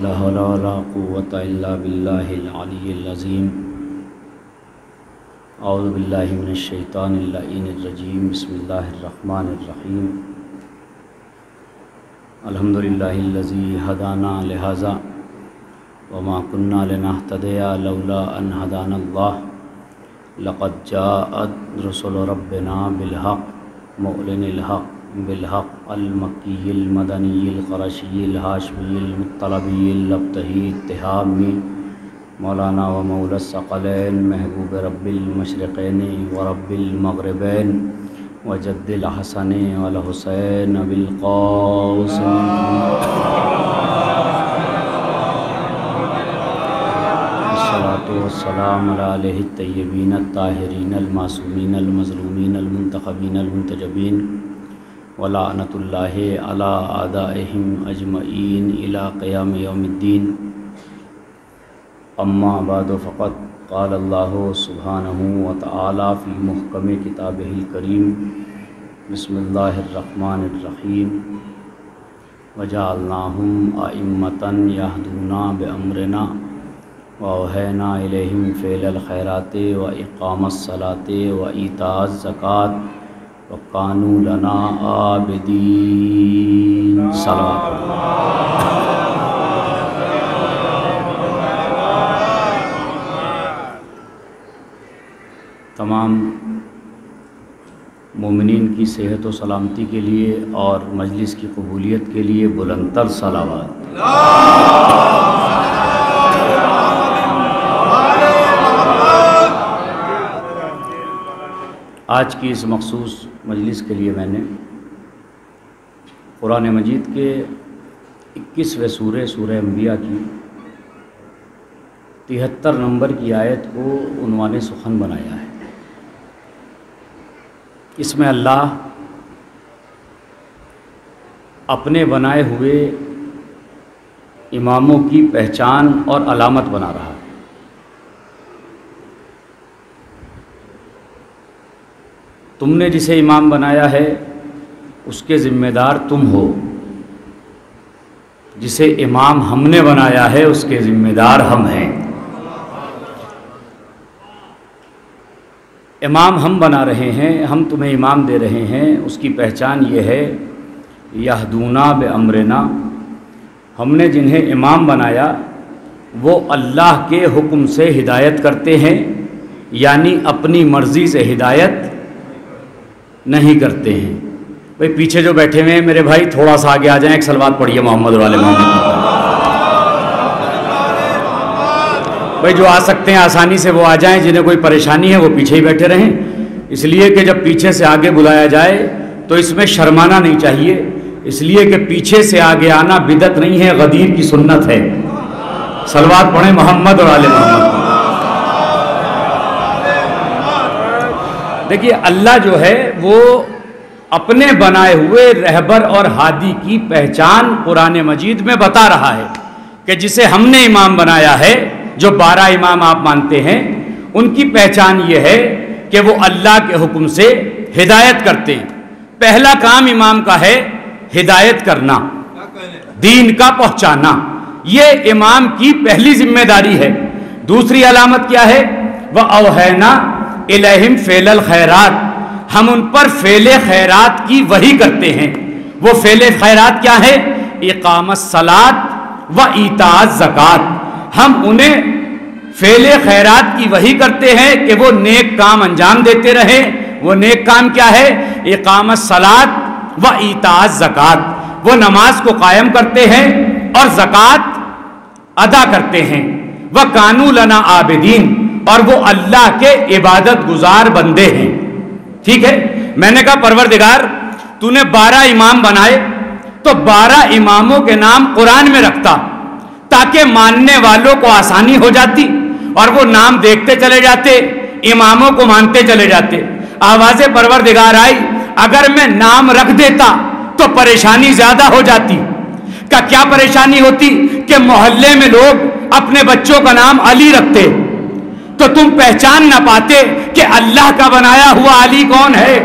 لا حول ولا قوة إلا بالله العلي العظيم. أعوذ بالله من الشيطان اللعين الرجيم. بسم الله الرحمن الرحيم. الحمد لله الذي هدانا لهذا وما كنا لنهتدي لولا أن هدانا الله. لقد جاءت رسل ربنا بالحق معلن الحق بالحق المکی المدنی القرشی الہاشمی المطلبی اللبتہی اتحامی مولانا و مولا الثقلین محبوب رب المشرقین و رب المغربین وجد الحسن والحسین بالقاسم الصلاة والسلام علی آلہ الطیبین الطاہرین المعصومین المظلومین المنتخبین المنتجبین ولعنت اللہ علی اعدائہم اجمعین الی قیام یوم الدین. اما بعد فقد قال اللہ سبحانہ وتعالی فی محکم کتابہ الکریم. بسم اللہ الرحمن الرحیم. وجعلناہم ائمۃ یہدون بامرنا واوحینا الیہم فعل الخیرات واقام الصلاۃ وایتاء الزکوٰۃ وَقَانُوا لَنَا عَابِدِينَ. صلوات تمام مومنین کی صحت و سلامتی کے لیے اور مجلس کی قبولیت کے لیے بلند تر صلوات. آج کی اس مخصوص مجلس کے لیے میں نے قرآن مجید کے 21ویں سورہ انبیاء کی 73 نمبر کی آیت کو عنوان سخن بنایا ہے. اس میں اللہ اپنے بنائے ہوئے اماموں کی پہچان اور علامت بنا رہا ہے. تم نے جسے امام بنایا ہے اس کے ذمہ دار تم ہو. جسے امام ہم نے بنایا ہے اس کے ذمہ دار ہم ہیں. امام ہم بنا رہے ہیں، ہم تمہیں امام دے رہے ہیں. اس کی پہچان یہ ہے یہدونا بامرنا. ہم نے جنہیں امام بنایا وہ اللہ کے حکم سے ہدایت کرتے ہیں، یعنی اپنی مرضی سے ہدایت نہیں کرتے ہیں. بھئی پیچھے جو بیٹھے ہوئے ہیں میرے بھائی تھوڑا سا آگے آ جائیں، ایک صلوات پڑھیے محمد والے محمد. بھئی جو آ سکتے ہیں آسانی سے وہ آ جائیں، جنہیں کوئی پریشانی ہے وہ پیچھے ہی بیٹھے رہیں. اس لیے کہ جب پیچھے سے آگے بلایا جائے تو اس میں شرمانا نہیں چاہیے، اس لیے کہ پیچھے سے آگے آنا بدعت نہیں ہے، غدیر کی سنت ہے. صلوات پڑھیں محمد اور آل محمد. دیکھیے اللہ جو ہے وہ اپنے بنائے ہوئے رہبر اور ہادی کی پہچان قرآن مجید میں بتا رہا ہے کہ جسے ہم نے امام بنایا ہے، جو 12 امام آپ مانتے ہیں، ان کی پہچان یہ ہے کہ وہ اللہ کے حکم سے ہدایت کرتے ہیں. پہلا کام امام کا ہے ہدایت کرنا، دین کا پہنچانا. یہ امام کی پہلی ذمہ داری ہے. دوسری علامت کیا ہے؟ وَأَوْحَيْنَا الیہم فعل الخیرات. ہم ان پر فعل خیرات کی وحی کرتے ہیں. وہ فعل خیرات کیا ہے؟ اقام الصلاۃ و ایتاء الزکوٰۃ. ہم انہیں فعل خیرات کی وحی کرتے ہیں کہ وہ نیک کام انجام دیتے رہیں. وہ نیک کام کیا ہے؟ اقام الصلاۃ و ایتاء الزکوٰۃ. وہ نماز کو قائم کرتے ہیں اور زکوٰۃ ادا کرتے ہیں. وَقَانُوا لَنَا عَابِدِينَ. اور وہ اللہ کے عبادت گزار بندے ہیں. ٹھیک ہے، میں نے کہا پروردگار تو نے 12 امام بنائے تو 12 اماموں کے نام قرآن میں رکھتا تاکہ ماننے والوں کو آسانی ہو جاتی اور وہ نام دیکھتے چلے جاتے، اماموں کو مانتے چلے جاتے. آواز پروردگار آئی اگر میں نام رکھ دیتا تو پریشانی زیادہ ہو جاتی. کیا پریشانی ہوتی کہ محلے میں لوگ اپنے بچوں کا نام علی رکھتے تو تم پہچان نہ پاتے کہ اللہ کا بنایا ہوا علی کون ہے،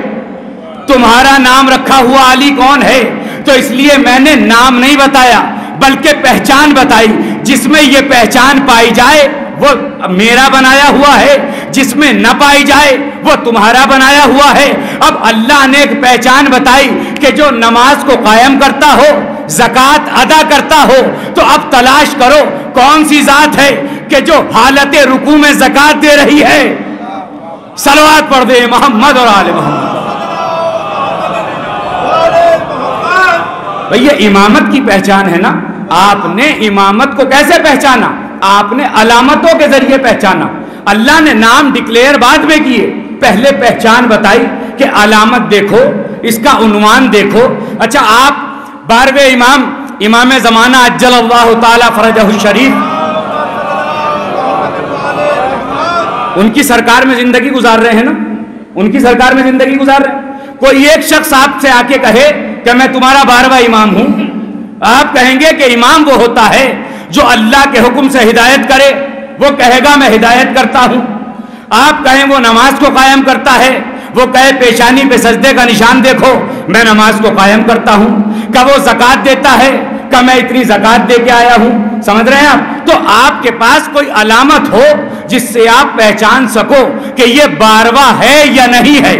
تمہارا نام رکھا ہوا علی کون ہے. تو اس لیے میں نے نام نہیں بتایا، بلکہ پہچان بتائی، جس میں یہ پہچان پائی جائے وہ میرا بنایا ہوا ہے، جس میں نہ پائی جائے وہ تمہارا بنایا ہوا ہے۔ اب اللہ نے ایک پہچان بتائی کہ جو نماز کو قائم کرتا ہو، زکوٰۃ ادا کرتا ہو، تو اب تلاش کرو کون سی ذات ہے کہ جو حالت رکوع میں زکوٰۃ دے رہی ہے۔ صلوات پڑھ دے محمد اور آل محمد۔ بھئی یہ امامت کی پہچان ہے نا۔ آپ نے امامت کو کیسے پہچانا؟ آپ نے علامتوں کے ذریعے پہچانا۔ اللہ نے نام ڈکلیئر بعد میں کیے، پہلے پہچان بتائی کہ علامت دیکھو، اس کا عنوان دیکھو۔ اچھا آپ 12ویں امام زمانہ عجل اللہ تعالی فرجہ الشریف، ان کی سرکار میں زندگی گزار رہے ہیں نا، ان کی سرکار میں زندگی گزار رہے ہیں۔ کوئی ایک شخص آپ سے آ کے کہے کہ میں تمہارا 12واں امام ہوں، آپ کہیں گے کہ امام وہ ہوتا ہے جو اللہ کے حکم سے ہدایت کرے، وہ کہے گا میں ہدایت کرتا ہوں۔ آپ کہیں وہ نماز کو قائم کرتا ہے، وہ کہے پیشانی پہ سجدے کا نشان دیکھو، میں نماز کو قائم کرتا ہوں۔ کہ وہ زکوٰۃ دیتا ہے، کہ میں اتنی زکوٰۃ دے کے آیا ہوں۔ سمجھ رہے ہیں آپ؟ تو آپ کے پاس کوئی علامت ہو جس سے آپ پہچان سکو کہ یہ 12واں ہے یا نہیں ہے۔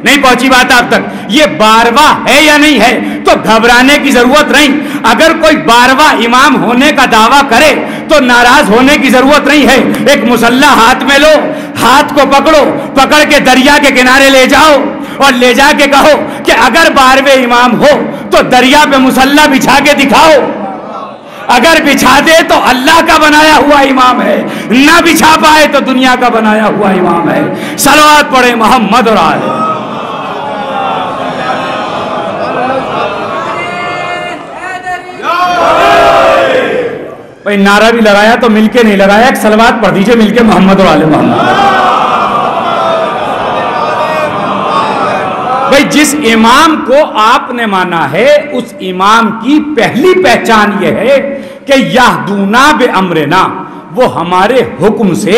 نہیں پہنچی بات آپ تک؟ یہ 12واں ہے یا نہیں ہے تو گھبرانے کی ضرورت نہیں۔ اگر کوئی 12واں امام ہونے کا دعویٰ کرے تو ناراض ہونے کی ضرورت نہیں ہے۔ ایک مسلح ہاتھ میں لو، ہاتھ کو پکڑو، پکڑ کے دریا کے کنارے لے جاؤ اور لے جا کے کہو کہ اگر 12ویں امام ہو تو دریا پہ مسلح بچھا کے دکھاؤ۔ اگر بچھا دے تو اللہ کا بنایا ہوا امام ہے، نہ بچھا پائے تو دنیا کا بنایا ہوا امام ہے۔ صلوات پڑھے محمد اور آل۔ بھائی نعرہ بھی لگایا تو مل کے نہیں لگایا، ایک صلوات پڑھ دیجئے مل کے محمد اور آل محمد۔ بھائی جس امام کو آپ نے مانا ہے اس امام کی پہلی پہچان یہ ہے کہ یہدونا بامرنا، وہ ہمارے حکم سے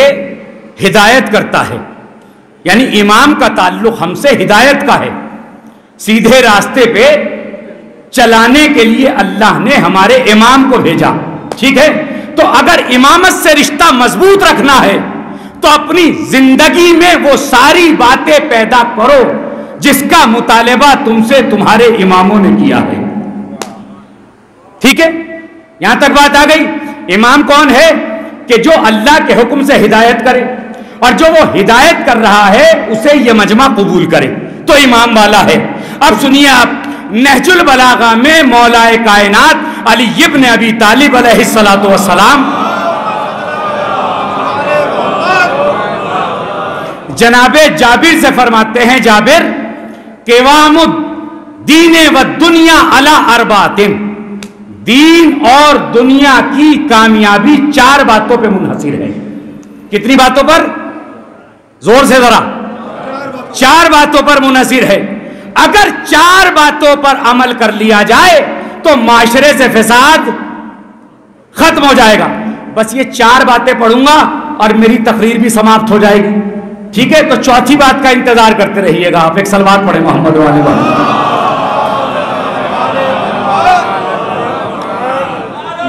ہدایت کرتا ہے۔ یعنی امام کا تعلق ہم سے ہدایت کا ہے، سیدھے راستے پہ چلانے کے لیے اللہ نے ہمارے امام کو بھیجا۔ ٹھیک ہے؟ تو اگر امامت سے رشتہ مضبوط رکھنا ہے تو اپنی زندگی میں وہ ساری باتیں پیدا کرو جس کا مطالبہ تم سے تمہارے اماموں نے کیا ہے۔ ٹھیک ہے؟ یہاں تک بات آ گئی۔ امام کون ہے؟ کہ جو اللہ کے حکم سے ہدایت کرے، اور جو وہ ہدایت کر رہا ہے اسے یہ مجمع قبول کرے تو امام والا ہے۔ اب سنیے آپ، نہج البلاغہ میں مولا کائنات علی ابن ابی طالب علیہ السلام جناب جابر سے فرماتے ہیں، جابر قوام الدین والدنیا علی اربعۃ، دین اور دنیا کی کامیابی 4 باتوں پہ منحصر ہے۔ کتنی باتوں پر؟ زور سے ذرا، 4 باتوں پر منحصر ہے۔ اگر 4 باتوں پر عمل کر لیا جائے تو معاشرے سے فساد ختم ہو جائے گا۔ بس یہ 4 باتیں پڑھوں گا اور میری تقریر بھی سماپت ہو جائے گی۔ ٹھیک ہے؟ تو چوتھی بات کا انتظار کرتے رہیے گا آپ۔ ایک صلوات پڑھیں محمد والے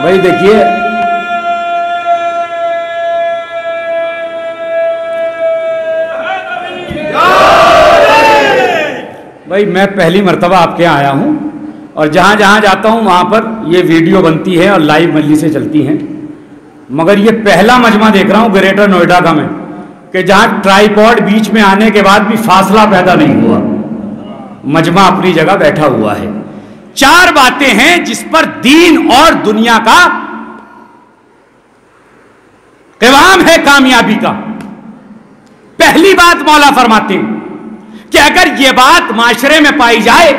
بھائی۔ دیکھیے بھائی، میں پہلی مرتبہ آپ کے یہاں آیا ہوں اور جہاں جہاں جاتا ہوں وہاں پر یہ ویڈیو بنتی ہے اور لائیو مجلسیں چلتی ہیں، مگر یہ پہلا مجمع دیکھ رہا ہوں گریٹر نوئیڈا کا میں کہ جہاں ٹرائیپوڈ بیچ میں آنے کے بعد بھی فاصلہ پیدا نہیں ہوا، مجمع اپنی جگہ بیٹھا ہوا ہے۔ 4 باتیں ہیں جس پر دین اور دنیا کا قوام ہے کامیابی کا۔ پہلی بات مولا فرماتے ہیں کہ اگر یہ بات معاشرے میں پائی جائے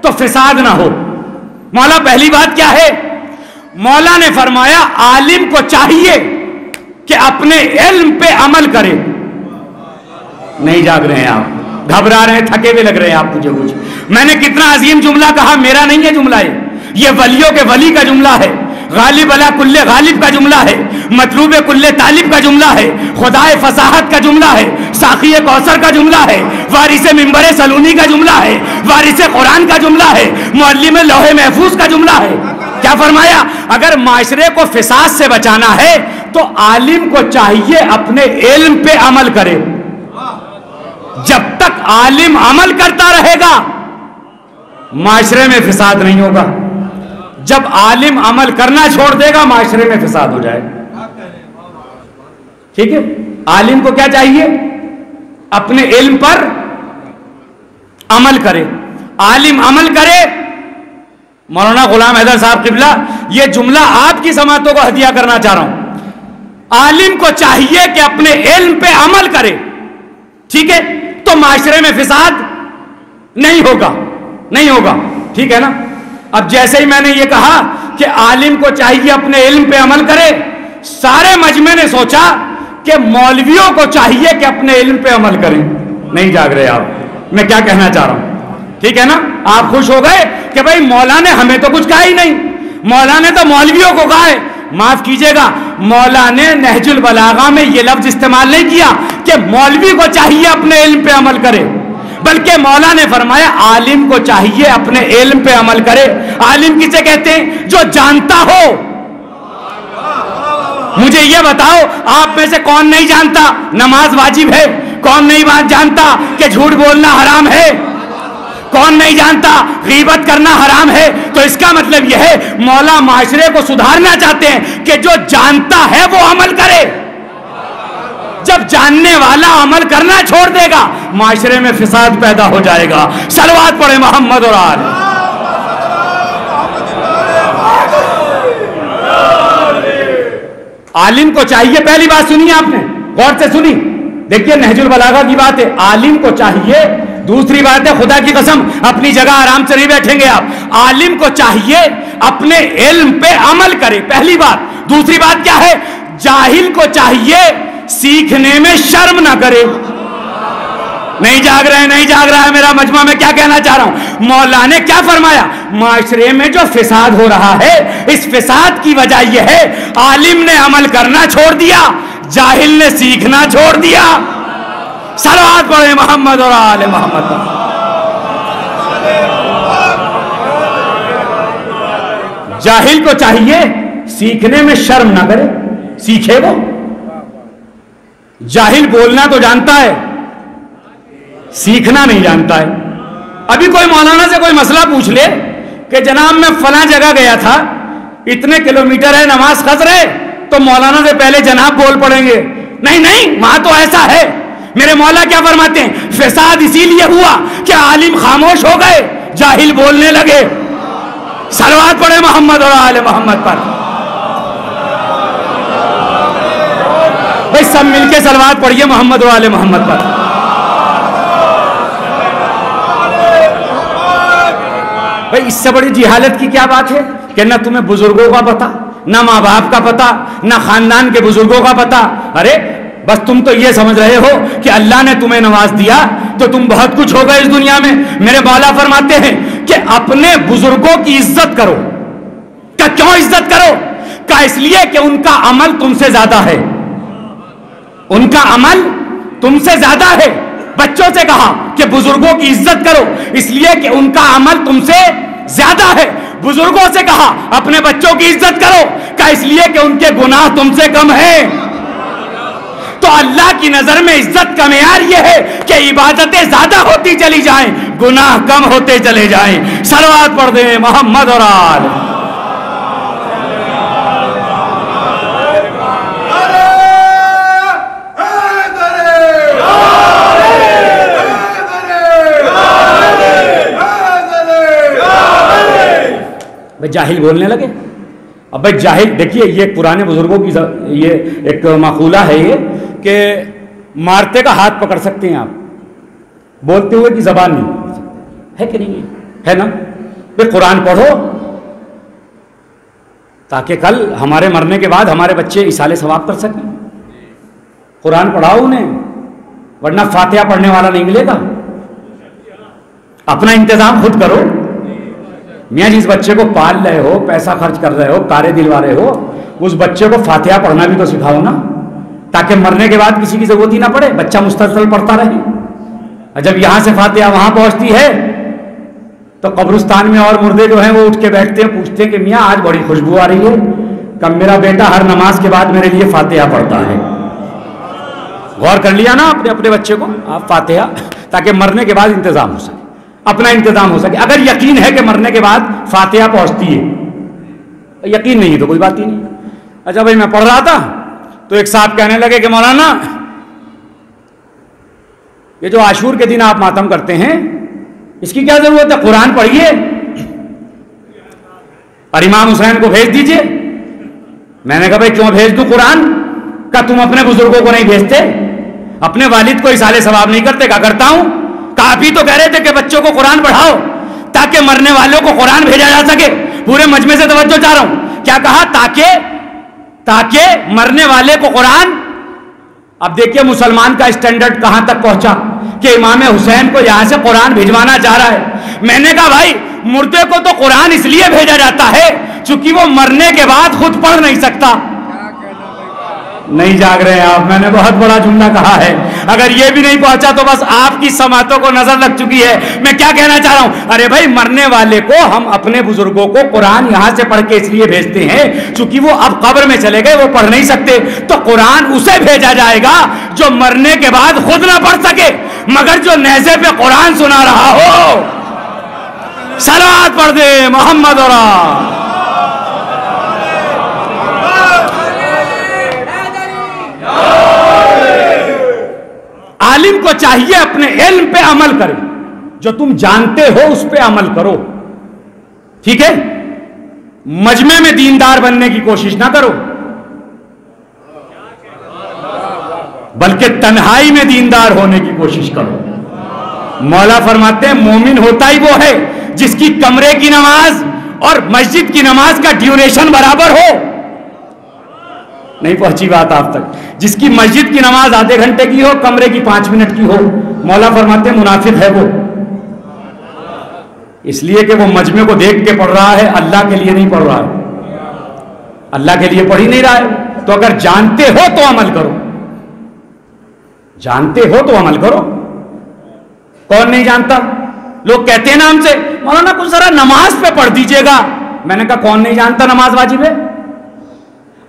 تو فساد نہ ہو۔ مولا پہلی بات کیا ہے؟ مولا نے فرمایا عالم کو چاہیے کہ اپنے علم پہ عمل کرے۔ نہیں جاگ رہے ہیں آپ، گھبرا رہے ہیں، تھکے ہوئے لگ رہے ہیں آپ مجھے کچھ۔ میں نے کتنا عظیم جملہ کہا، میرا نہیں ہے جملہ یہ ولیوں کے ولی کا جملہ ہے، غالب علی کل غالب کا جملہ ہے، مطلوب کل طالب کا جملہ ہے، خدائے فصاحت کا جملہ ہے، ساقی کوثر کا جملہ ہے، وارث منبر سلونی کا جملہ ہے، وارث قرآن کا جملہ ہے، معلم لوح محفوظ کا جملہ ہے۔ کیا فرمایا؟ اگر معاشرے کو فساد سے بچانا ہے تو عالم کو چاہیے اپنے علم پہ عمل کرے. جب تک عالم عمل کرتا رہے گا معاشرے میں فساد نہیں ہوگا. جب عالم عمل کرنا چھوڑ دے گا معاشرے میں فساد ہو جائے گا. ٹھیک ہے؟ عالم کو کیا چاہیے؟ اپنے علم پر عمل کرے. عالم عمل کرے. مولانا غلام حیدر صاحب قبلہ یہ جملہ آپ کی سماعتوں کو ہدیہ کرنا چاہ رہا ہوں. عالم کو چاہیے کہ اپنے علم پہ عمل کرے. ٹھیک ہے؟ تو معاشرے میں فساد نہیں ہوگا. نہیں ہوگا. ٹھیک ہے نا؟ اب جیسے ہی میں نے یہ کہا کہ عالم کو چاہیے اپنے علم پہ عمل کرے, سارے مجمع نے سوچا کہ مولویوں کو چاہیے کہ اپنے علم پہ عمل کریں. نہیں جاگ رہے آپ, میں کیا کہنا چاہ رہا ہوں. ٹھیک ہے نا؟ آپ خوش ہو گئے کہ بھائی مولا نے ہمیں تو کچھ کہا ہی نہیں, مولا نے تو مولویوں کو کہا ہے. معاف کیجئے گا, مولا نے نہج البلاغہ میں یہ لفظ استعمال نہیں کیا کہ مولوی کو چاہیے اپنے علم پہ عمل کرے, بلکہ مولا نے فرمایا عالم کو چاہیے اپنے علم پہ عمل کرے. عالم کسے کہتے ہیں؟ جو جانتا ہو. مجھے یہ بتاؤ آپ میں سے کون نہیں جانتا نماز واجب ہے؟ کون نہیں جانتا کہ جھوٹ بولنا حرام ہے؟ کون نہیں جانتا غیبت کرنا حرام ہے؟ تو اس کا مطلب یہ ہے مولا معاشرے کو سدھارنا چاہتے ہیں کہ جو جانتا ہے وہ عمل کرے. جب جاننے والا عمل کرنا چھوڑ دے گا معاشرے میں فساد پیدا ہو جائے گا. صلوات پڑھے محمد اور آل. عالم کو چاہیے, پہلی بات سنی آپ نے, غور سے سنی, دیکھیے نہج البلاغہ کی بات ہے, عالم کو چاہیے. دوسری بات ہے, خدا کی قسم اپنی جگہ آرام سے نہیں بیٹھیں گے آپ, عالم کو چاہیے اپنے علم پہ عمل کرے, پہلی بات. دوسری بات کیا ہے؟ جاہل کو چاہیے سیکھنے میں شرم نہ کرے. نہیں جاگ رہے, نہیں جاگ رہا ہے میرا مجمع. میں کیا کہنا چاہ رہا ہوں, مولا نے کیا فرمایا؟ معاشرے میں جو فساد ہو رہا ہے اس فساد کی وجہ یہ ہے عالم نے عمل کرنا چھوڑ دیا, جاہل نے سیکھنا چھوڑ دیا. صلوات پڑھے محمد اور آل محمد. جاہل کو چاہیے سیکھنے میں شرم نہ کرے, سیکھے وہ. جاہل بولنا تو جانتا ہے, سیکھنا نہیں جانتا ہے. ابھی کوئی مولانا سے کوئی مسئلہ پوچھ لے کہ جناب میں فلاں جگہ گیا تھا, اتنے کلومیٹر ہے, نماز قصر ہے, تو مولانا سے پہلے جناب بول پڑیں گے نہیں نہیں وہاں تو ایسا ہے. میرے مولا کیا فرماتے ہیں؟ فساد اسی لیے ہوا کہ عالم خاموش ہو گئے, جاہل بولنے لگے. صلوات پڑھے محمد اور آل محمد پر. بھائی سب مل کے صلوات پڑھیے محمد اور آل محمد پر. بھائی اس سے بڑی جہالت کی کیا بات ہے کہ نہ تمہیں بزرگوں کا پتا, نہ ماں باپ کا پتا, نہ خاندان کے بزرگوں کا پتا. ارے بس تم تو یہ سمجھ رہے ہو کہ اللہ نے تمہیں نواز دیا تو تم بہت کچھ ہو گئے اس دنیا میں. میرے مولا فرماتے ہیں کہ اپنے بزرگوں کی عزت کرو. کیوں عزت کرو؟ اس لیے کہ ان کا عمل تم سے زیادہ ہے, ان کا عمل تم سے زیادہ ہے. بچوں سے کہا کہ بزرگوں کی عزت کرو اس لیے کہ ان کا عمل تم سے زیادہ ہے. بزرگوں سے کہا اپنے بچوں کی عزت کرو اس لیے کہ ان کے گناہ تم سے کم ہیں. تو اللہ کی نظر میں عزت کا معیار یہ ہے کہ عبادتیں زیادہ ہوتی چلی جائیں, گناہ کم ہوتے چلے جائیں. صلوات پڑھ دیں محمد اور آل. بھائی جاہل بولنے لگے. اب بھائی جاہل, دیکھیے یہ پرانے بزرگوں کی یہ ایک مقولہ ہے یہ کہ مارتے کا ہاتھ پکڑ سکتے ہیں آپ, بولتے ہوئے کی زبان نہیں پکڑ سکتے, ہے کہ نہیں ہے نا؟ بھائی قرآن پڑھو تاکہ کل ہمارے مرنے کے بعد ہمارے بچے ایصال ثواب کر سکیں. قرآن پڑھاؤ انہیں, ورنہ فاتحہ پڑھنے والا نہیں ملے گا. اپنا انتظام خود کرو. میاں جس بچے کو پال رہے ہو, پیسہ خرچ کر رہے ہو, کاریں دلوا رہے ہو, اس بچے کو فاتحہ پڑھنا بھی تو سکھاؤ نا, تاکہ مرنے کے بعد کسی کی ضرورت ہی نہ پڑے, بچہ مستقل پڑھتا رہے. جب یہاں سے فاتحہ وہاں پہنچتی ہے تو قبرستان میں اور مردے جو ہیں وہ اٹھ کے بیٹھتے ہیں, پوچھتے ہیں کہ میاں آج بڑی خوشبو آ رہی ہے. کب میرا بیٹا ہر نماز کے بعد میرے لیے فاتحہ پڑھتا ہے. غور کر لیا نا اپنے اپنے بچے کو آپ فاتحہ, تاکہ مرنے کے بعد انتظام ہو سکے, اپنا انتظام ہو سکے. اگر یقین ہے کہ مرنے کے بعد فاتحہ پہنچتی ہے, یقین نہیں تو کوئی بات ہی نہیں. اچھا بھائی, میں پڑھ رہا تھا تو ایک صاحب کہنے لگے کہ مولانا یہ جو عاشور کے دن آپ ماتم کرتے ہیں اس کی کیا ضرورت ہے, قرآن پڑھیے اور امام حسین کو بھیج دیجئے. میں نے کہا بھائی کیوں بھیج دوں قرآن, کا تم اپنے بزرگوں کو نہیں بھیجتے, اپنے والد کو اصالے ثواب نہیں کرتے؟ کہا کرتا ہوں. کہا آپ ہی تو کہہ رہے تھے کہ بچوں کو قرآن پڑھاؤ تاکہ مرنے والوں کو قرآن بھیجا جا سکے. پورے مجمع سے توجہ چاہ رہا ہوں, کیا کہا؟ تاکہ مرنے والے کو قرآن. اب دیکھیے مسلمان کا اسٹینڈرڈ کہاں تک پہنچا کہ امام حسین کو یہاں سے قرآن بھجوانا چاہ رہا ہے. میں نے کہا بھائی مردے کو تو قرآن اس لیے بھیجا جاتا ہے چونکہ وہ مرنے کے بعد خود پڑھ نہیں سکتا. نہیں جاگ رہے ہیں آپ, میں نے بہت بڑا جملہ کہا ہے. اگر یہ بھی نہیں پہنچا تو بس آپ کی سماعتوں کو نظر لگ چکی ہے. میں کیا کہنا چاہ رہا ہوں, ارے بھائی مرنے والے کو ہم اپنے بزرگوں کو قرآن یہاں سے پڑھ کے اس لیے بھیجتے ہیں چونکہ وہ اب قبر میں چلے گئے, وہ پڑھ نہیں سکتے. تو قرآن اسے بھیجا جائے گا جو مرنے کے بعد خود نہ پڑھ سکے, مگر جو نیزے پہ قرآن سنا رہا ہو. صلوات پڑھ دے محمد اور عالم کو چاہیے اپنے علم پہ عمل کرے, جو تم جانتے ہو اس پہ عمل کرو, ٹھیک ہے. مجمع میں دیندار بننے کی کوشش نہ کرو, بلکہ تنہائی میں دیندار ہونے کی کوشش کرو. مولا فرماتے ہیں مومن ہوتا ہی وہ ہے جس کی کمرے کی نماز اور مسجد کی نماز کا ڈیوریشن برابر ہو. نہیں پہنچی بات آپ تک؟ جس کی مسجد کی نماز آدھے گھنٹے کی ہو, کمرے کی 5 منٹ کی ہو, مولا فرماتے ہیں منافق ہے وہ. اس لیے کہ وہ مجمع کو دیکھ کے پڑھ رہا ہے, اللہ کے لیے نہیں پڑھ رہا ہے, اللہ کے لیے پڑھ ہی نہیں رہا ہے. تو اگر جانتے ہو تو عمل کرو, جانتے ہو تو عمل کرو. کون نہیں جانتا؟ لوگ کہتے ہیں نا ہم سے مولانا کچھ ذرا نماز پہ پڑھ دیجئے گا. میں نے کہا کون نہیں جانتا نماز واجب ہے؟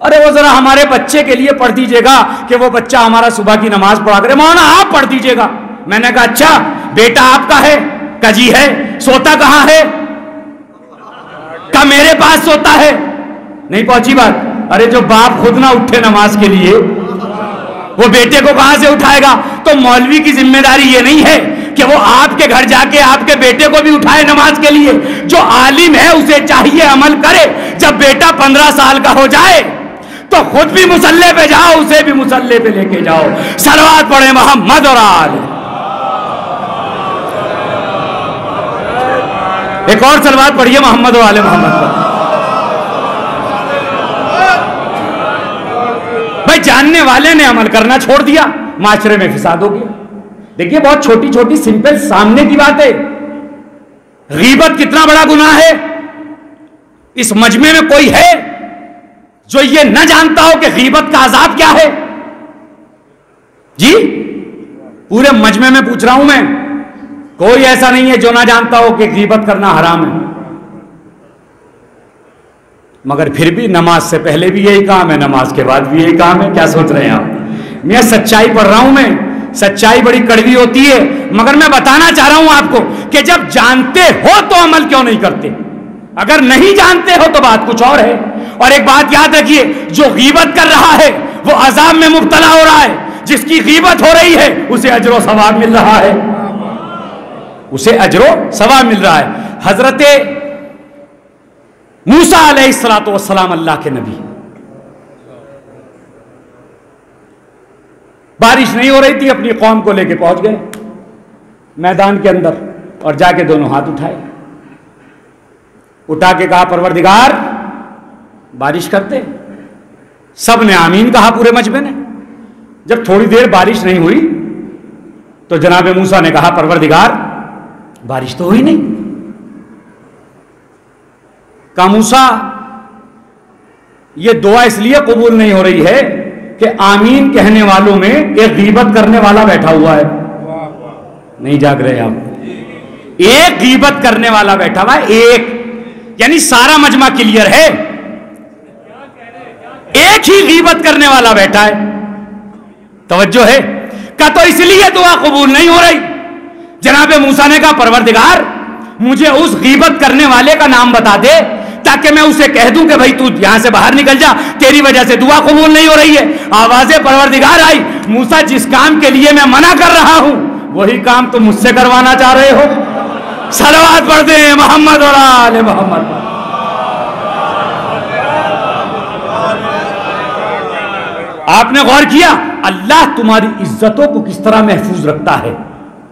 ارے وہ ذرا ہمارے بچے کے لیے پڑھ دیجئے گا کہ وہ بچہ ہمارا صبح کی نماز پڑھا کرے. مولانا آپ پڑھ دیجئے گا. میں نے کہا اچھا بیٹا آپ کا ہے؟ کہ جی ہے. سوتا کہاں ہے؟ کہ میرے پاس سوتا ہے. نہیں پہنچی بات؟ ارے جو باپ خود نہ اٹھے نماز کے لیے وہ بیٹے کو کہاں سے اٹھائے گا؟ تو مولوی کی ذمہ داری یہ نہیں ہے کہ وہ آپ کے گھر جا کے آپ کے بیٹے کو بھی اٹھائے نماز کے لیے. جو عالم ہے اسے چاہیے عمل کرے. جب بیٹا 15 سال کا ہو جائے تو خود بھی مصلے پہ جاؤ, اسے بھی مصلے پہ لے کے جاؤ. صلوات پڑھیں محمد اور آل. ایک اور صلوات پڑھیے محمد اور آل محمد پر. بھائی جاننے والے نے عمل کرنا چھوڑ دیا, معاشرے میں فساد ہو گیا. دیکھیے بہت چھوٹی چھوٹی سمپل سامنے کی بات ہے. غیبت کتنا بڑا گناہ ہے. اس مجمع میں کوئی ہے جو یہ نہ جانتا ہو کہ غیبت کا عذاب کیا ہے؟ جی پورے مجمع میں پوچھ رہا ہوں میں, کوئی ایسا نہیں ہے جو نہ جانتا ہو کہ غیبت کرنا حرام ہے. مگر پھر بھی نماز سے پہلے بھی یہی کام ہے, نماز کے بعد بھی یہی کام ہے. کیا سوچ رہے ہیں آپ؟ میں سچائی پڑھ رہا ہوں, میں سچائی بڑی کڑوی ہوتی ہے, مگر میں بتانا چاہ رہا ہوں آپ کو کہ جب جانتے ہو تو عمل کیوں نہیں کرتے. اگر نہیں جانتے ہو تو بات کچھ اور ہے. اور ایک بات یاد رکھیے, جو غیبت کر رہا ہے وہ عذاب میں مبتلا ہو رہا ہے. جس کی غیبت ہو رہی ہے اسے اجر و ثواب مل رہا ہے, اسے اجر و ثواب مل رہا ہے. حضرت موسیٰ علیہ السلام اللہ کے نبی, بارش نہیں ہو رہی تھی, اپنی قوم کو لے کے پہنچ گئے میدان کے اندر اور جا کے دونوں ہاتھ اٹھائے, اٹھا کے کہا پروردگار بارش کرتے. سب نے آمین کہا پورے مجمع نے. جب تھوڑی دیر بارش نہیں ہوئی تو جناب موسیٰ نے کہا پروردگار بارش تو ہوئی نہیں. کہا موسیٰ یہ دعا اس لیے قبول نہیں ہو رہی ہے کہ آمین کہنے والوں میں ایک غیبت کرنے والا بیٹھا ہوا ہے. نہیں جاگ رہے آپ؟ ایک غیبت کرنے والا بیٹھا ہوا ہے، ایک، یعنی سارا مجمع کلیئر ہے، ایک ہی غیبت کرنے والا بیٹھا ہے. توجہ ہے کہ تو اس لیے دعا قبول نہیں ہو رہی. جناب موسیٰ نے کہا پروردگار مجھے اس غیبت کرنے والے کا نام بتا دے تاکہ میں اسے کہہ دوں کہ بھائی تو یہاں سے باہر نکل جا، تیری وجہ سے دعا قبول نہیں ہو رہی ہے. آواز پروردگار آئی، موسیٰ جس کام کے لیے میں منع کر رہا ہوں وہی کام تم مجھ سے کروانا چاہ رہے ہو. صلوات پڑھ دیں محمد اور آل محمد. آپ نے غور کیا اللہ تمہاری عزتوں کو کس طرح محفوظ رکھتا ہے.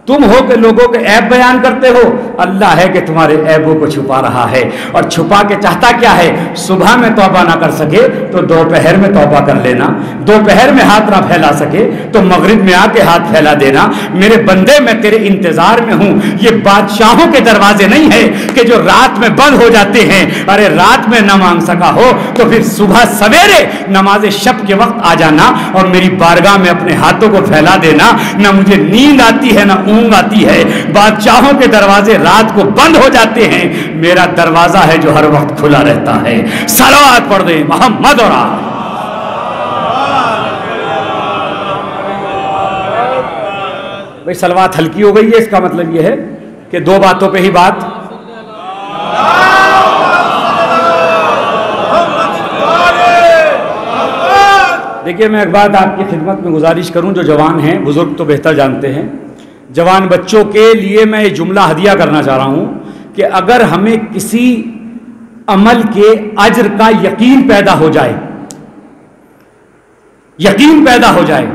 تم ہو کہ لوگوں کے عیب بیان کرتے ہو، اللہ ہے کہ تمہارے عیبوں کو چھپا رہا ہے. اور چھپا کے چاہتا کیا ہے؟ صبح میں توبہ نہ کر سکے تو دوپہر میں توبہ کر لینا، دوپہر میں ہاتھ نہ پھیلا سکے تو مغرب میں آ کے ہاتھ پھیلا دینا. میرے بندے میں تیرے انتظار میں ہوں. یہ بادشاہوں کے دروازے نہیں ہیں کہ جو رات میں بند ہو جاتے ہیں. ارے رات میں نہ مانگ سکا ہو تو پھر صبح سویرے نماز شب کے وقت آ جانا اور میری بارگاہ میں اپنے ہاتھوں کو پھیلا دینا. نہ مجھے نیند آتی ہے نہ آتی ہے. بادشاہوں کے دروازے رات کو بند ہو جاتے ہیں، میرا دروازہ ہے جو ہر وقت کھلا رہتا ہے. صلوات پڑھ دیں محمد اور آل. بھئی صلوات ہلکی ہو گئی ہے، اس کا مطلب یہ ہے کہ دو باتوں پہ ہی بات. دیکھیے میں ایک بات آپ کی خدمت میں گزارش کروں، جو جوان ہیں بزرگ تو بہتر جانتے ہیں، جوان بچوں کے لیے میں یہ جملہ ہدیہ کرنا چاہ رہا ہوں کہ اگر ہمیں کسی عمل کے اجر کا یقین پیدا ہو جائے، یقین پیدا ہو جائے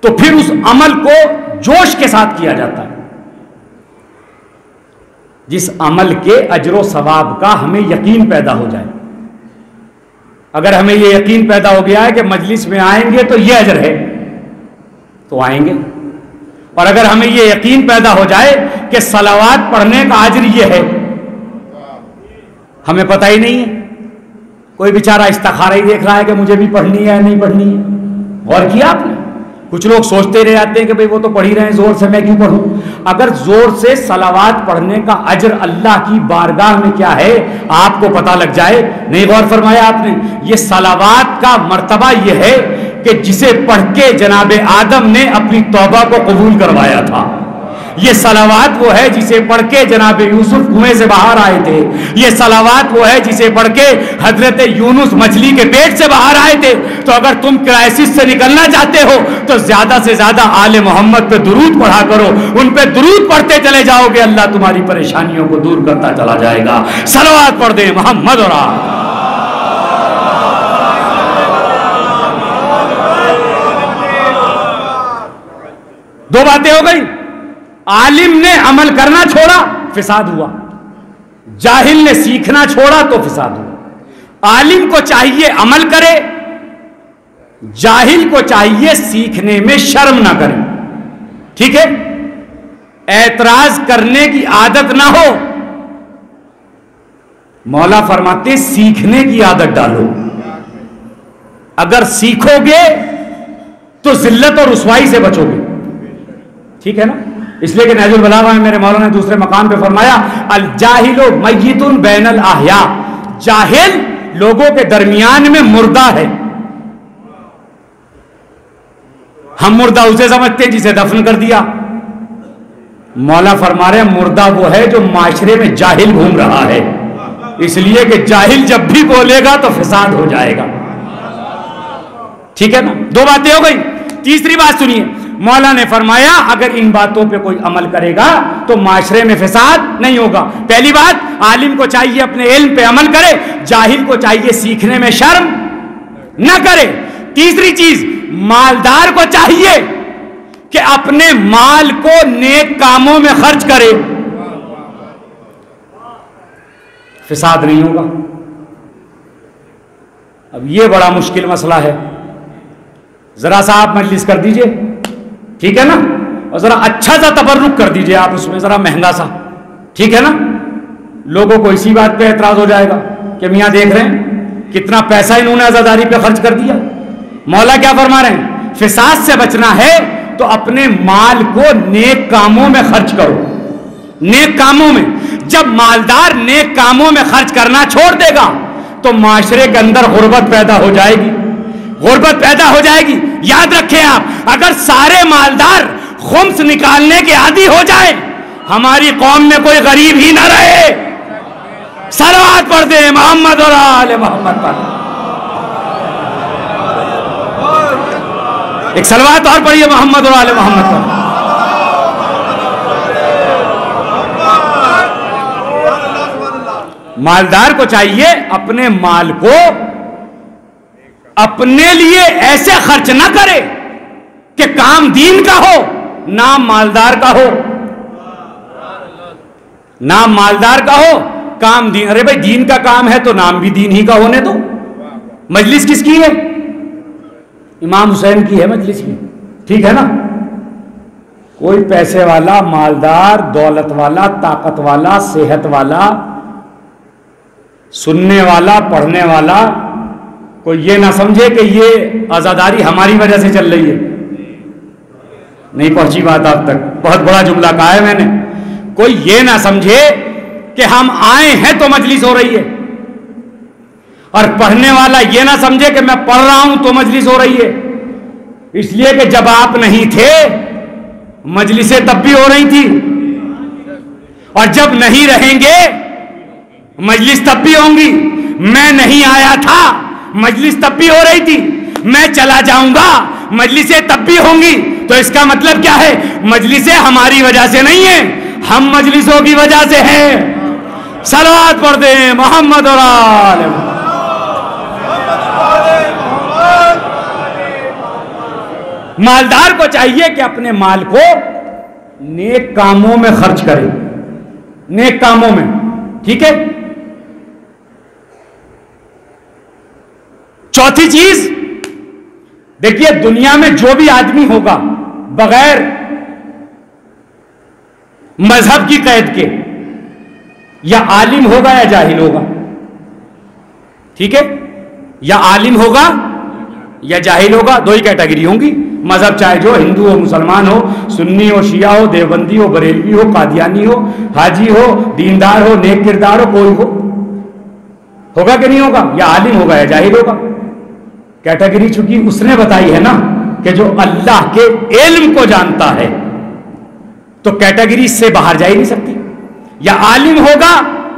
تو پھر اس عمل کو جوش کے ساتھ کیا جاتا ہے. جس عمل کے اجر و ثواب کا ہمیں یقین پیدا ہو جائے. اگر ہمیں یہ یقین پیدا ہو گیا ہے کہ مجلس میں آئیں گے تو یہ اجر ہے تو آئیں گے، اور اگر ہمیں یہ یقین پیدا ہو جائے کہ صلوات پڑھنے کا اجر یہ ہے، ہمیں پتہ ہی نہیں ہے، کوئی بیچارہ استخارہ ہی دیکھ رہا ہے کہ مجھے بھی پڑھنی ہے یا نہیں پڑھنی ہے. غور کیا آپ نے؟ کچھ لوگ سوچتے رہ جاتے ہیں کہ بھئی وہ تو پڑھ ہی رہے ہیں زور سے، میں کیوں پڑھوں؟ اگر زور سے صلوات پڑھنے کا اجر اللہ کی بارگاہ میں کیا ہے آپ کو پتہ لگ جائے. نہیں غور فرمایا آپ نے؟ یہ صلوات کا مرتبہ یہ ہے کہ جسے پڑھ کے جناب آدم نے اپنی توبہ کو قبول کروایا تھا. یہ صلوات وہ ہے جسے پڑھ کے جناب یوسف کنویں سے باہر آئے تھے. یہ صلوات وہ ہے جسے پڑھ کے حضرت یونس مچھلی کے پیٹ سے باہر آئے تھے. تو اگر تم کرائسس سے نکلنا چاہتے ہو تو زیادہ سے زیادہ آل محمد پہ درود پڑھا کرو. ان پہ درود پڑھتے چلے جاؤ گے، اللہ تمہاری پریشانیوں کو دور کرتا چلا جائے گا. صلوات پڑھ دیں محمد اور آل. دو باتیں ہو گئی. عالم نے عمل کرنا چھوڑا فساد ہوا، جاہل نے سیکھنا چھوڑا تو فساد ہوا. عالم کو چاہیے عمل کرے، جاہل کو چاہیے سیکھنے میں شرم نہ کرے. ٹھیک ہے؟ اعتراض کرنے کی عادت نہ ہو. مولا فرماتے سیکھنے کی عادت ڈالو. اگر سیکھو گے تو ذلت اور رسوائی سے بچو گے. ٹھیک ہے نا؟ اس لیے کہ نہج البلاغہ میں میرے مولا نے دوسرے مقام پہ فرمایا الجاہل میت بین الاحیاء، جاہل لوگوں کے درمیان میں مردہ ہے. ہم مردہ اسے سمجھتے ہیں جسے دفن کر دیا. مولا فرما رہے ہیں مردہ وہ ہے جو معاشرے میں جاہل گھوم رہا ہے. اس لیے کہ جاہل جب بھی بولے گا تو فساد ہو جائے گا. ٹھیک ہے نا؟ دو باتیں ہو گئی. تیسری بات سنیے، مولا نے فرمایا اگر ان باتوں پہ کوئی عمل کرے گا تو معاشرے میں فساد نہیں ہوگا. پہلی بات عالم کو چاہیے اپنے علم پہ عمل کرے، جاہل کو چاہیے سیکھنے میں شرم نہ کرے. تیسری چیز مالدار کو چاہیے کہ اپنے مال کو نیک کاموں میں خرچ کرے، فساد نہیں ہوگا. اب یہ بڑا مشکل مسئلہ ہے. ذرا سا آپ مجلس کر دیجئے، ٹھیک ہے نا، اور ذرا اچھا سا تبرک کر دیجئے آپ اس میں، ذرا مہنگا سا. ٹھیک ہے نا؟ لوگوں کو اسی بات پہ اعتراض ہو جائے گا کہ میاں دیکھ رہے ہیں کتنا پیسہ انہوں نے عزاداری پہ خرچ کر دیا. مولا کیا فرما رہے ہیں؟ فساد سے بچنا ہے تو اپنے مال کو نیک کاموں میں خرچ کرو. نیک کاموں میں. جب مالدار نیک کاموں میں خرچ کرنا چھوڑ دے گا تو معاشرے کے اندر غربت پیدا ہو جائے گی, غربت پیدا ہو جائے گی. یاد رکھیں آپ, اگر سارے مالدار خمس نکالنے کے عادی ہو جائیں, ہماری قوم میں کوئی غریب ہی نہ رہے. صلوات پڑھ دیں محمد اور آل محمد پر. ایک صلوات اور پڑھیے محمد اور آل محمد پر. مالدار کو چاہیے اپنے مال کو اپنے لیے ایسے خرچ نہ کرے کہ کام دین کا ہو, نام مالدار کا ہو. نام مالدار کا ہو, کام دین. ارے بھائی دین کا کام ہے تو نام بھی دین ہی کا ہونے دو. مجلس کس کی ہے؟ امام حسین کی ہے مجلس کی, ٹھیک ہے نا. کوئی پیسے والا, مالدار, دولت والا, طاقت والا, صحت والا, سننے والا, پڑھنے والا, کوئی یہ نہ سمجھے کہ یہ آزاداری ہماری وجہ سے چل رہی ہے. نہیں پہنچی بات آپ تک, بہت بڑا جملہ کہا ہے میں نے. کوئی یہ نہ سمجھے کہ ہم آئے ہیں تو مجلس ہو رہی ہے, اور پڑھنے والا یہ نہ سمجھے کہ میں پڑھ رہا ہوں تو مجلس ہو رہی ہے. اس لیے کہ جب آپ نہیں تھے مجلسیں تب بھی ہو رہی تھی, اور جب نہیں رہیں گے مجلس تب بھی ہوں گی. میں نہیں آیا تھا مجلس تب بھی ہو رہی تھی, میں چلا جاؤں گا مجلسیں تب بھی ہوں گی. تو اسかمطلب کیا ہے؟ مجلسیں ہماری وجہ سے نہیں ہیں, ہم مجلسوں کی وجہ سے ہیں. صلوات پڑھ دیں محمد اور آل محمد. مالدار کو چاہیے کہ اپنے مال کو نیک کاموں میں خرچ کرے, نیک کاموں میں, ٹھیک ہے. چوتھی چیز دیکھیے, دنیا میں جو بھی آدمی ہوگا بغیر مذہب کی قید کے, یا عالم ہوگا یا جاہل ہوگا, ٹھیک ہے, یا عالم ہوگا یا جاہل ہوگا, دو ہی کیٹیگری ہوں گی. مذہب چاہے جو ہندو ہو, مسلمان ہو, سنی ہو, شیعہ ہو, دیوبندی ہو, بریلوی ہو, قادیانی ہو, حاجی ہو, دیندار ہو, نیک کردار ہو, کوئی ہو, ہوگا کہ نہیں ہوگا, یا عالم ہوگا یا جاہل ہوگا. کیٹیگری چونکہ اس نے بتائی ہے نا کہ جو اللہ کے علم کو جانتا ہے, تو کیٹیگری سے باہر جا ہی نہیں سکتی. یا عالم ہوگا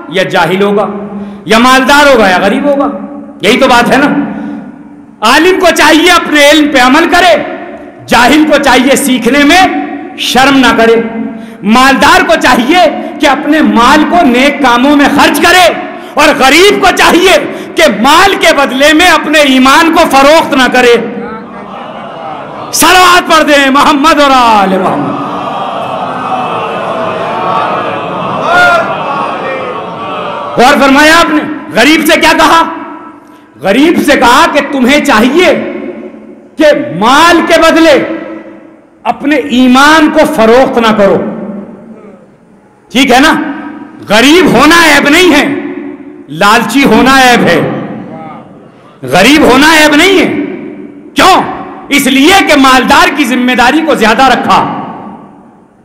یا جاہل ہوگا, یا مالدار ہوگا یا غریب ہوگا, یہی تو بات ہے نا. عالم کو چاہیے اپنے علم پہ عمل کرے, جاہل کو چاہیے سیکھنے میں شرم نہ کرے. مالدار کو چاہیے کہ اپنے مال کو نیک کاموں میں خرچ کرے, اور غریب کو چاہیے کہ مال کے بدلے میں اپنے ایمان کو فروخت نہ کرے. صلوات پڑھ دیں محمد اور آل محمد. غور فرمایا آپ نے, غریب سے کیا کہا؟ غریب سے کہا کہ تمہیں چاہیے کہ مال کے بدلے اپنے ایمان کو فروخت نہ کرو, ٹھیک ہے نا. غریب ہونا عیب نہیں ہے, لالچی ہونا عیب ہے. غریب ہونا عیب نہیں ہے. کیوں؟ اس لیے کہ مالدار کی ذمہ داری کو زیادہ رکھا,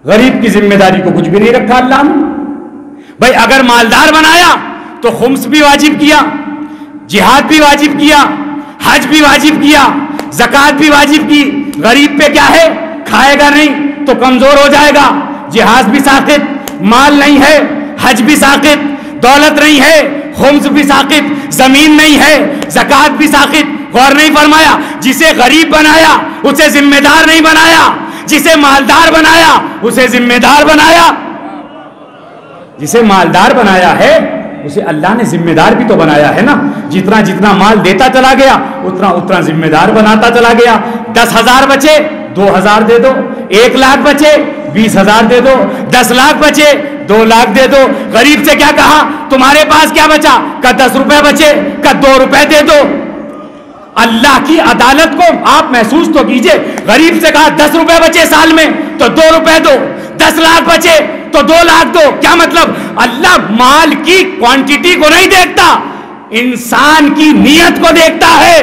غریب کی ذمہ داری کو کچھ بھی نہیں رکھا اللہ نے. بھائی اگر مالدار بنایا تو خمس بھی واجب کیا, جہاد بھی واجب کیا, حج بھی واجب کیا, زکوٰۃ بھی واجب کی. غریب پہ کیا ہے؟ کھائے گا نہیں تو کمزور ہو جائے گا. جہاد بھی ساقط, مال نہیں ہے, حج بھی ساقط, دولت نہیں ہے, خمس بھی ساقط, زمین نہیں ہے, زکوٰۃ بھی ساقط. غور نہیں فرمایا, جسے غریب بنایا اسے ذمہ دار نہیں بنایا, جسے مالدار بنایا اسے ذمہ دار بنایا. جسے مالدار بنایا ہے اسے اللہ نے ذمہ دار بھی تو بنایا ہے نا. جتنا جتنا مال دیتا چلا گیا اتنا اتنا ذمہ دار بناتا چلا گیا. 10,000 بچے 2,000 دے دو, 1 لاکھ بچے 20,000 دے دو, 10 لاکھ بچے 2 لاکھ دے دو. غریب سے کیا کہا؟ تمہارے پاس کیا بچا؟ کہ 10 روپے بچے, کہ 2 روپے دے دو. اللہ کی عدالت کو آپ محسوس تو کیجئے. غریب سے کہا 10 روپے بچے سال میں تو 2 روپے دو, 10 لاکھ بچے تو 2 لاکھ دو. کیا مطلب؟ اللہ مال کی کوانٹٹی کو نہیں دیکھتا, انسان کی نیت کو دیکھتا ہے.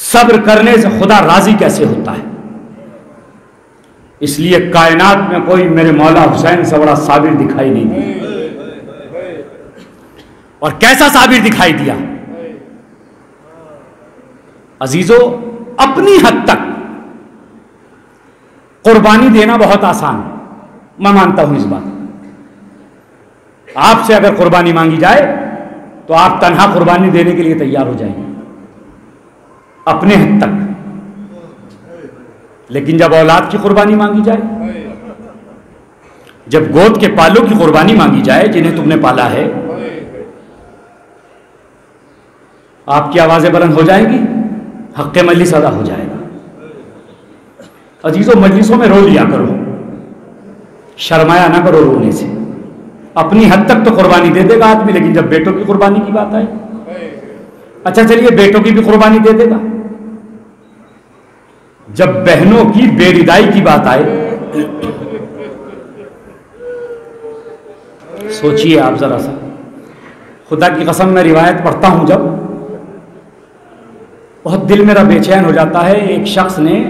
صبر کرنے سے خدا راضی کیسے ہوتا ہے؟ اس لیے کائنات میں کوئی میرے مولا حسین سے بڑا صابر دکھائی نہیں دیا۔ اور کیسا صابر دکھائی دیا؟ عزیزو، اپنی حد تک قربانی دینا بہت آسان ہے، میں مانتا ہوں اس بات۔ آپ سے اگر قربانی مانگی جائے تو آپ تنہا قربانی دینے کے لیے تیار ہو جائیں گے اپنے حد تک، لیکن جب اولاد کی قربانی مانگی جائے، جب گود کے پالوں کی قربانی مانگی جائے جنہیں تم نے پالا ہے، آپ کی آوازیں بلند ہو جائیں گی، حق مجلس ادا ہو جائے گا۔ عزیزو، مجلسوں میں رو لیا کرو، شرمایا نہ کرو رونے سے۔ اپنی حد تک تو قربانی دے دے گا آدمی، لیکن جب بیٹوں کی قربانی کی بات آئے، اچھا چلیے بیٹوں کی بھی قربانی دے دے گا، جب بہنوں کی بے ردائی کی بات آئے، سوچئے آپ ذرا سا۔ خدا کی قسم میں روایت پڑھتا ہوں جب، بہت دل میرا بے چین ہو جاتا ہے۔ ایک شخص نے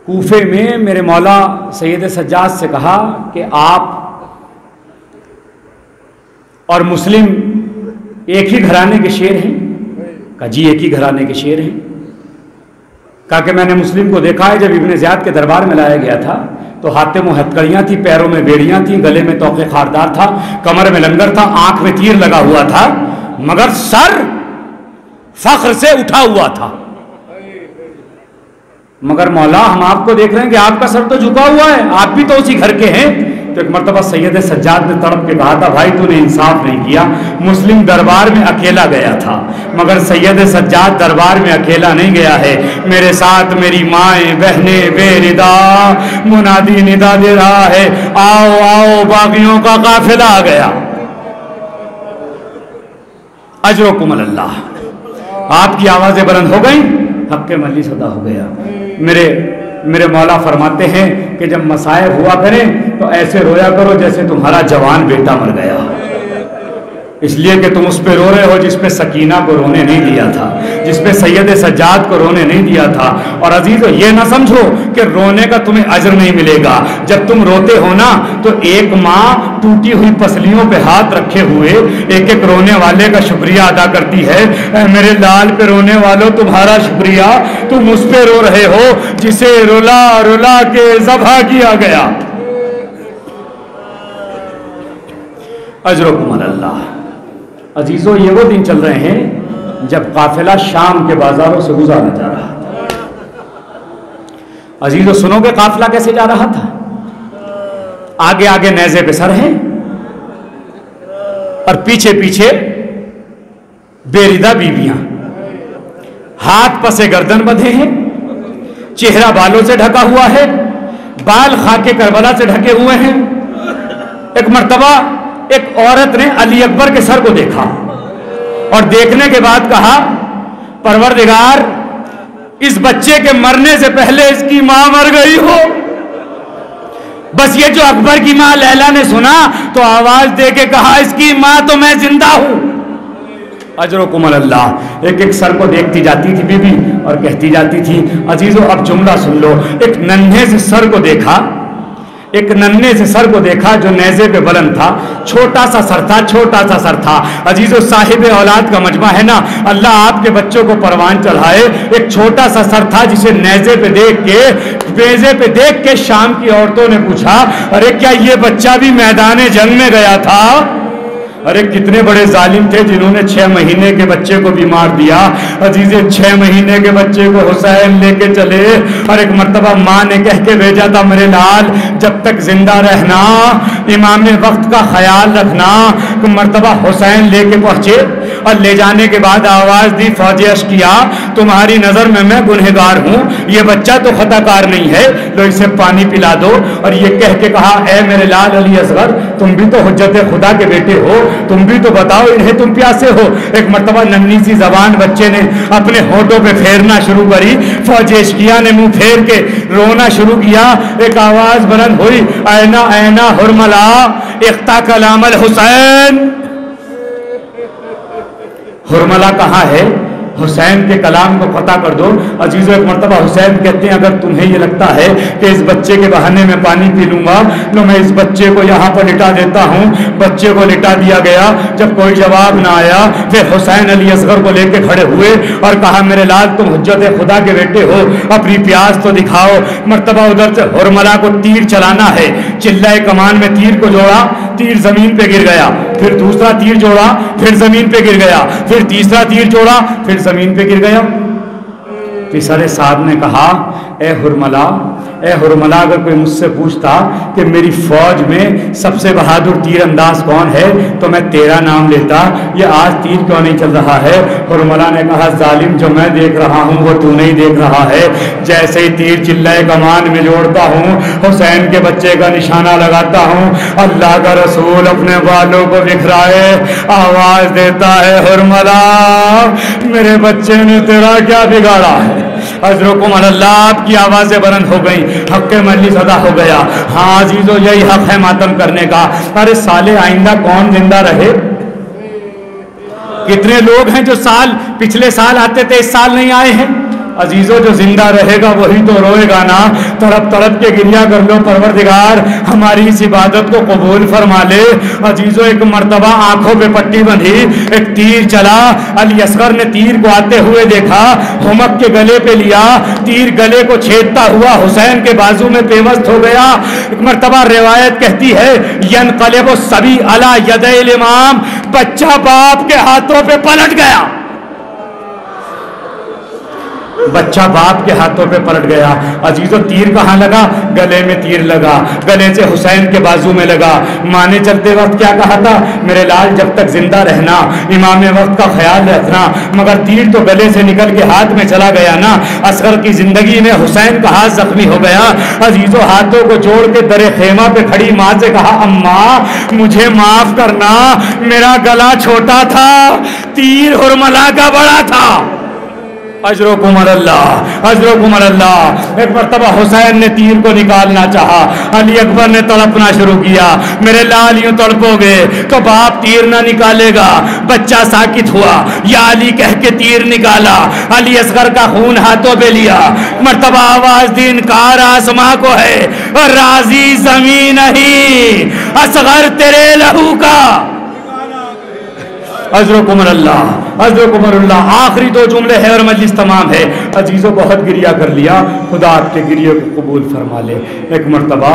کوفے میں میرے مولا سید سجاد سے کہا کہ آپ اور مسلم ایک ہی گھرانے کے شیر ہیں؟ کہا جی ایک ہی گھرانے کے شیر ہیں۔ کہا کہ میں نے مسلم کو دیکھا ہے، جب ابن زیاد کے دربار میں لایا گیا تھا تو ہاتھوں میں ہتکڑیاں تھیں، پیروں میں بیڑیاں تھیں، گلے میں توق خاردار تھا، کمر میں لنگر تھا، آنکھ میں تیر لگا ہوا تھا، مگر سر فخر سے اٹھا ہوا تھا۔ مگر مولا ہم آپ کو دیکھ رہے ہیں کہ آپ کا سر تو جھکا ہوا ہے، آپ بھی تو اسی گھر کے ہیں۔ تو ایک مرتبہ سید سجاد نے تڑپ کے کہا تھا، بھائی تو نے انصاف نہیں کیا، مسلم دربار میں اکیلا گیا تھا، مگر سید سجاد دربار میں اکیلا نہیں گیا ہے، میرے ساتھ میری مائیں بہنیں بے ردا، منادی ندا دے رہا ہے، آؤ آؤ باغیوں کا قافلہ آ گیا۔ اجرکم اللہ۔ آپ کی آوازیں بلند ہو گئیں، حق مجلس ادا ہو گیا۔ میرے مولا فرماتے ہیں کہ جب مصائب ہوا کریں تو ایسے رویا کرو جیسے تمہارا جوان بیٹا مر گیا، اس لیے کہ تم اس پہ رو رہے ہو جس پہ سکینہ کو رونے نہیں دیا تھا، جس پہ سید سجاد کو رونے نہیں دیا تھا۔ اور عزیزو، یہ نہ سمجھو کہ رونے کا تمہیں اجر نہیں ملے گا۔ جب تم روتے ہو نا تو ایک ماں ٹوٹی ہوئی پسلیوں پہ ہاتھ رکھے ہوئے ایک ایک رونے والے کا شکریہ ادا کرتی ہے، اے میرے لال پہ رونے والوں تمہارا شکریہ، تم اس پہ رو رہے ہو جسے رلا رلا کے ذبح کیا گیا۔ اجرکم اللہ۔ عزیزو، یہ وہ دن چل رہے ہیں جب قافلہ شام کے بازاروں سے گزارا جا رہا تھا۔ عزیزو سنو کہ قافلہ کیسے جا رہا تھا؟ آگے آگے نیزے پہ سر ہیں اور پیچھے پیچھے بے ردا بیویاں، ہاتھ پسے گردن بدھے ہیں، چہرہ بالوں سے ڈھکا ہوا ہے، بال خاکے کربلا سے ڈھکے ہوئے ہیں۔ ایک مرتبہ ایک عورت نے علی اکبر کے سر کو دیکھا اور دیکھنے کے بعد کہا، پروردگار اس بچے کے مرنے سے پہلے اس کی ماں مر گئی ہو۔ بس یہ جو اکبر کی ماں لیلا نے سنا تو آواز دے کے کہا، اس کی ماں تو میں زندہ ہوں۔ اجرکم اللہ۔ ایک ایک سر کو دیکھتی جاتی تھی بی بی اور کہتی جاتی تھی۔ عزیزو اب جملہ سن لو، ایک ننھے سے سر کو دیکھا، ایک ننھے سے سر کو دیکھا جو نیزے پہ بلند تھا، چھوٹا سا سر تھا، چھوٹا سا سر تھا۔ عزیزو صاحب اولاد کا مجمع ہے نا، اللہ آپ کے بچوں کو پروان چڑھائے۔ ایک چھوٹا سا سر تھا جسے نیزے پہ دیکھ کے، نیزے پہ دیکھ کے شام کی عورتوں نے پوچھا، ارے کیا یہ بچہ بھی میدان جنگ میں گیا تھا؟ ارے کتنے بڑے ظالم تھے جنہوں نے 6 مہینے کے بچے کو بھی مار دیا۔ عزیزے 6 مہینے کے بچے کو حسین لے کے چلے اور ایک مرتبہ ماں نے کہہ کے بھیجا تھا، میرے لال جب تک زندہ رہنا، امام وقت کا خیال رکھنا۔ کہ مرتبہ حسین لے کے پہنچے اور لے جانے کے بعد آواز دی، فوج اشقیا تمہاری نظر میں گنہگار ہوں، یہ بچہ تو خطا کار نہیں ہے، لو اسے پانی پلا دو۔ اور یہ کہہ کے کہا، اے میرے لال علی اصغر تم بھی تو حجت خدا کے بیٹے ہو، تم بھی تو بتاؤ انہیں تم پیاسے ہو۔ ایک مرتبہ ننھی سی زبان بچے نے اپنے ہونٹوں پہ پھیرنا شروع کری، فوج اشقیا نے منہ پھیر کے رونا شروع کیا۔ ایک آواز بلند ہوئی، اینا اینا حرملا اختا کلام الحسین۔ حرملا کہاں ہے؟ حسین کے کلام کو قطع کر دو۔ عزیزو ایک مرتبہ حسین کہتے ہیں اگر تمہیں یہ لگتا ہے کہ اس بچے کے بہانے میں پانی پی لوں گا تو میں اس بچے کو یہاں پر لٹا دیتا ہوں۔ بچے کو لٹا دیا گیا، جب کوئی جواب نہ آیا پھر حسین علی اصغر کو لے کے کھڑے ہوئے اور کہا میرے لال تم حجت خدا کے بیٹے ہو، اپنی پیاس تو دکھاؤ۔ مرتبہ ادھر سے حرملہ کو تیر چلانا ہے، چلائے کمان میں تیر کو جوڑا، تیر زمین پہ گر گیا، پھر دوسرا تیر جوڑا، پھر زمین پہ گر گیا، پھر تیسرا تیر جوڑا، پھر زمین پہ گر گیا۔ تیسرے صاحب نے کہا اے حرملہ اگر کوئی مجھ سے پوچھتا کہ میری فوج میں سب سے بہادر تیر انداز کون ہے تو میں تیرا نام لیتا، یہ آج تیر کیوں نہیں چل رہا ہے؟ حرملہ نے کہا ظالم جو میں دیکھ رہا ہوں وہ تو نہیں دیکھ رہا ہے۔ جیسے ہی تیر چلائے کمان میں جوڑتا ہوں، حسین کے بچے کا نشانہ لگاتا ہوں، اللہ کا رسول اپنے بالوں کو بکھرائے آواز دیتا ہے حرملہ میرے بچے نے تیرا کیا بگاڑا ہے؟ حضرکم اللہ آپ کی آوازیں بلند ہو گئیں، حق مجلس ادا ہو گیا۔ ہاں عزیزو یہی حق ہے ماتم کرنے کا۔ ارے سالے آئندہ کون زندہ رہے؟ کتنے لوگ ہیں جو پچھلے سال آتے تھے اس سال نہیں آئے ہیں؟ عزیزو جو زندہ رہے گا وہی تو روئے گا نا۔ تڑپ تڑپ کے گریا کر لو پروردگار ہماری اس عبادت کو قبول فرما لے۔ عزیزو ایک مرتبہ آنکھوں پہ پٹی بندھی، ایک تیر چلا، علی اصغر نے تیر کو آتے ہوئے دیکھا، ہمک کے گلے پہ لیا، تیر گلے کو چھیدتا ہوا حسین کے بازو میں پیوست ہو گیا۔ ایک مرتبہ روایت کہتی ہے ینقلب الصبی علی یدی الامام، بچہ باپ کے ہاتھوں پہ پلٹ گیا، بچہ باپ کے ہاتھوں پہ پلٹ گیا۔ عزیزو تیر کہاں لگا؟ گلے میں تیر لگا، گلے سے حسین کے بازو میں لگا۔ ماں نے چلتے وقت کیا کہا تھا؟ میرے لال جب تک زندہ رہنا، امام وقت کا خیال رکھنا، مگر تیر تو گلے سے نکل کے ہاتھ میں چلا گیا نا۔ اصغر کی زندگی میں حسین کا ہاتھ زخمی ہو گیا۔ عزیزو ہاتھوں کو جوڑ کے در خیمہ پہ کھڑی ماں سے کہا اماں مجھے معاف کرنا، میرا گلا چھوٹا تھا، تیر حرملہ کا بڑا تھا۔ اجرکم اللہ، اجرکم اللہ۔ ایک مرتبہ حسین نے تیر کو نکالنا چاہا، علی اکبر نے تڑپنا شروع کیا، میرے لال یوں تڑپو گے تو باپ تیر نہ نکالے گا۔ بچہ ساکت ہوا، یا علی کہہ کے تیر نکالا، علی اصغر کا خون ہاتھوں پہ لیا، مرتبہ آواز دی انکار آسماں کو ہے اور راضی زمین نہیں، اصغر تیرے لہو کا۔ اجرکم اللہ، اجرکم اللہ۔ آخری دو جملے ہے اور مجلس تمام ہے۔ عزیزو بہت گریہ کر لیا، خدا آپ کے گریہ کو قبول فرما لے۔ ایک مرتبہ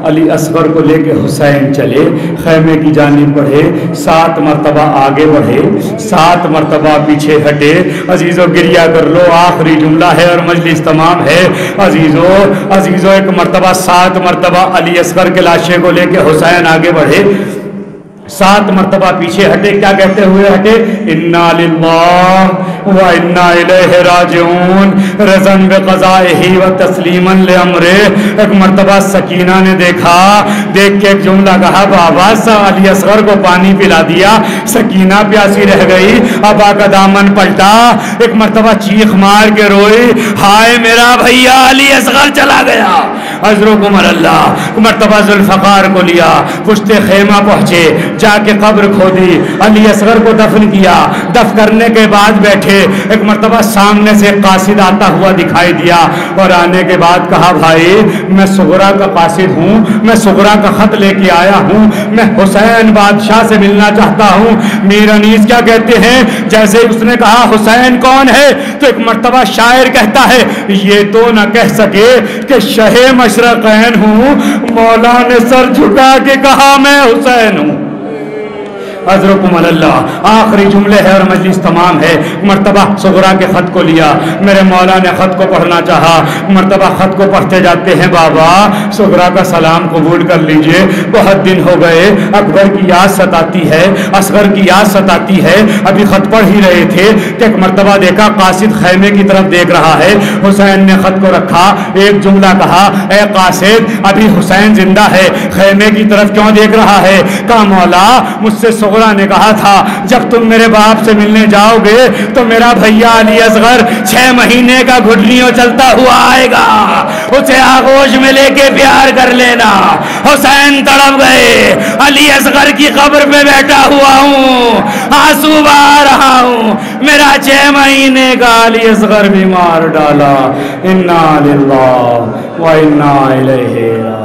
علی اصغر کو لے کے حسین چلے، خیمے کی جانب بڑھے، 7 مرتبہ آگے بڑھے، 7 مرتبہ پیچھے ہٹے۔ عزیزو گریہ کر لو، آخری جملہ ہے اور مجلس تمام ہے۔ عزیزو ایک مرتبہ 7 مرتبہ علی اصغر کے لاشے کو لے کے حسین آگے بڑھے، 7 مرتبہ پیچھے ہٹے، کیا کہتے ہوئے ہٹے؟ انا للہ و انا الیہ راجعون، رضا بقضائہ و تسلیما لامرہ۔ ایک مرتبہ سکینہ نے دیکھا، دیکھ کے ایک جملہ کہا بابا سا علی اصغر کو پانی پلا دیا، سکینہ پیاسی رہ گئی، ابا کا دامن پلٹا، ایک مرتبہ چیخ مار کے روئی ہائے میرا بھیا علی اصغر چلا گیا۔ اجرکم اللہ۔ مرتبہ ذوالفقار کو لیا، پشت خیمہ پہنچے، جا کے قبر کھودی، علی اصغر کو دفن کیا، دفن کرنے کے بعد بیٹھے، ایک مرتبہ سامنے سے قاصد آتا ہوا دکھائی دیا اور آنے کے بعد کہا بھائی میں صغرا کا قاصد ہوں، میں صغرا کا خط لے کے آیا ہوں، میں حسین بادشاہ سے ملنا چاہتا ہوں۔ میر انیس کیا کہتے ہیں؟ جیسے اس نے کہا حسین کون ہے تو ایک مرتبہ شاعر کہتا ہے یہ تو نہ کہہ سکے کہ شہ مشرقین ہوں، مولا نے سر جھکا کے کہا میں حسین ہوں۔ حضرکم اللہ۔ آخری جملے ہے اور مجلس تمام ہے۔ مرتبہ صغرا کے خط کو لیا، میرے مولا نے خط کو پڑھنا چاہا، مرتبہ خط کو پڑھتے جاتے ہیں بابا صغرا کا سلام قبول کر لیجئے، بہت دن ہو گئے، اکبر کی یاد ستاتی ہے، اصغر کی یاد ستاتی ہے، ابھی خط پڑھ ہی رہے تھے کہ ایک مرتبہ دیکھا قاصد خیمے کی طرف دیکھ رہا ہے، حسین نے خط کو رکھا، ایک جملہ کہا اے قاصد ابھی حسین زندہ ہے، خیمے کی طرف کیوں دیکھ رہا ہے؟ کہا مولا مجھ سے صغریٰ نے کہا تھا جب تم میرے باپ سے ملنے جاؤ گے تو میرا بھیا علی اصغر 6 مہینے کا گھٹنیوں چلتا ہوا آئے گا، اسے آغوش میں لے کے پیار کر لینا۔ حسین تڑپ گئے، علی اصغر کی قبر پہ بیٹھا ہوا ہوں، آنسو بہا رہا ہوں، میرا 6 مہینے کا علی اصغر بھی مار ڈالا۔ انا للہ و انا الیہ راجعون۔